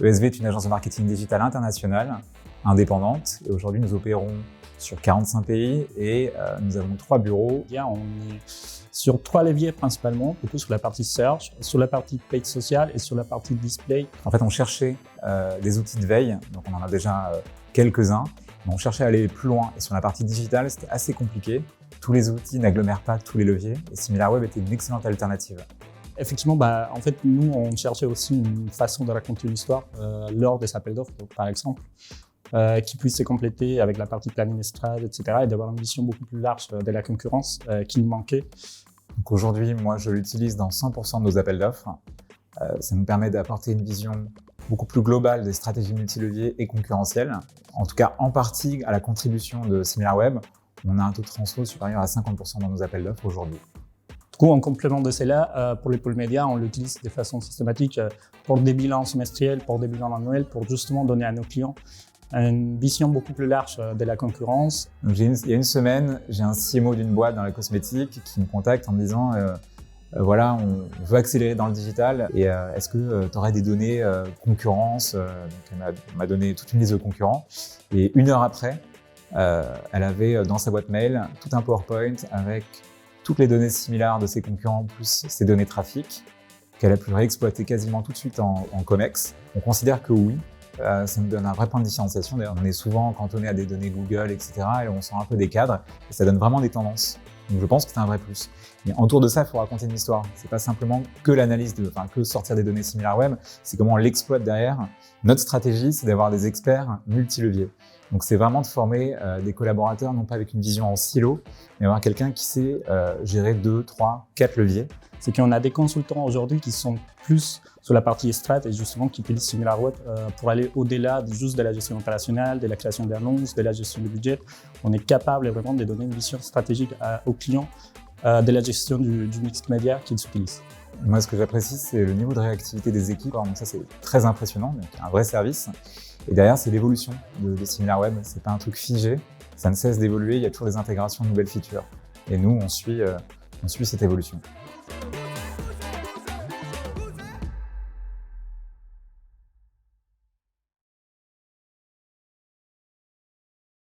ESV est une agence de marketing digital internationale, indépendante, et aujourd'hui nous opérons sur 45 pays et nous avons 3 bureaux. On est sur 3 leviers principalement, beaucoup sur la partie search, sur la partie paid social et sur la partie display. En fait, on cherchait des outils de veille, donc on en a déjà quelques-uns, mais on cherchait à aller plus loin. Et sur la partie digitale, c'était assez compliqué. Tous les outils n'agglomèrent pas tous les leviers et SimilarWeb était une excellente alternative. Effectivement, en fait, nous, on cherchait aussi une façon de raconter une histoire lors des appels d'offres, par exemple, qui puisse se compléter avec la partie planning strat, etc., et d'avoir une vision beaucoup plus large de la concurrence qui nous manquait. Donc aujourd'hui, moi, je l'utilise dans 100% de nos appels d'offres. Ça nous permet d'apporter une vision beaucoup plus globale des stratégies multileviers et concurrentielles. En tout cas, en partie, à la contribution de SimilarWeb, on a un taux de transfo supérieur à 50% dans nos appels d'offres aujourd'hui. Du coup, en complément de cela, pour les pôles médias, on l'utilise de façon systématique pour des bilans semestriels, pour des bilans annuels, pour justement donner à nos clients une vision beaucoup plus large de la concurrence. Donc, il y a une semaine, j'ai un CMO d'une boîte dans la cosmétique qui me contacte en me disant voilà, on veut accélérer dans le digital et est-ce que tu aurais des données concurrence donc elle m'a donné toute une liste de concurrents et une heure après, elle avait dans sa boîte mail tout un PowerPoint avec toutes les données similaires de ses concurrents plus ses données trafic qu'elle a pu réexploiter quasiment tout de suite en COMEX. On considère que oui, ça nous donne un vrai point de différenciation. D'ailleurs, on est souvent cantonné à des données Google, etc. et on sort un peu des cadres et ça donne vraiment des tendances. Donc je pense que c'est un vrai plus. Mais autour de ça, il faut raconter une histoire. C'est pas simplement que l'analyse, que sortir des données SimilarWeb, c'est comment on l'exploite derrière. Notre stratégie, c'est d'avoir des experts multileviers. Donc c'est vraiment de former des collaborateurs, non pas avec une vision en silo, mais avoir quelqu'un qui sait gérer 2, 3, 4 leviers. C'est qu'on a des consultants aujourd'hui qui sont plus sur la partie strat et justement qui utilisent SimilarWeb pour aller au-delà juste de la gestion opérationnelle, de la création d'annonces, de la gestion du budget. On est capable vraiment de donner une vision stratégique aux clients de la gestion du mix média qu'ils utilisent. Moi, ce que j'apprécie, c'est le niveau de réactivité des équipes. Donc ça, c'est très impressionnant, donc un vrai service. Et derrière, c'est l'évolution de SimilarWeb. C'est pas un truc figé, ça ne cesse d'évoluer, il y a toujours des intégrations de nouvelles features. Et nous, on suit cette évolution.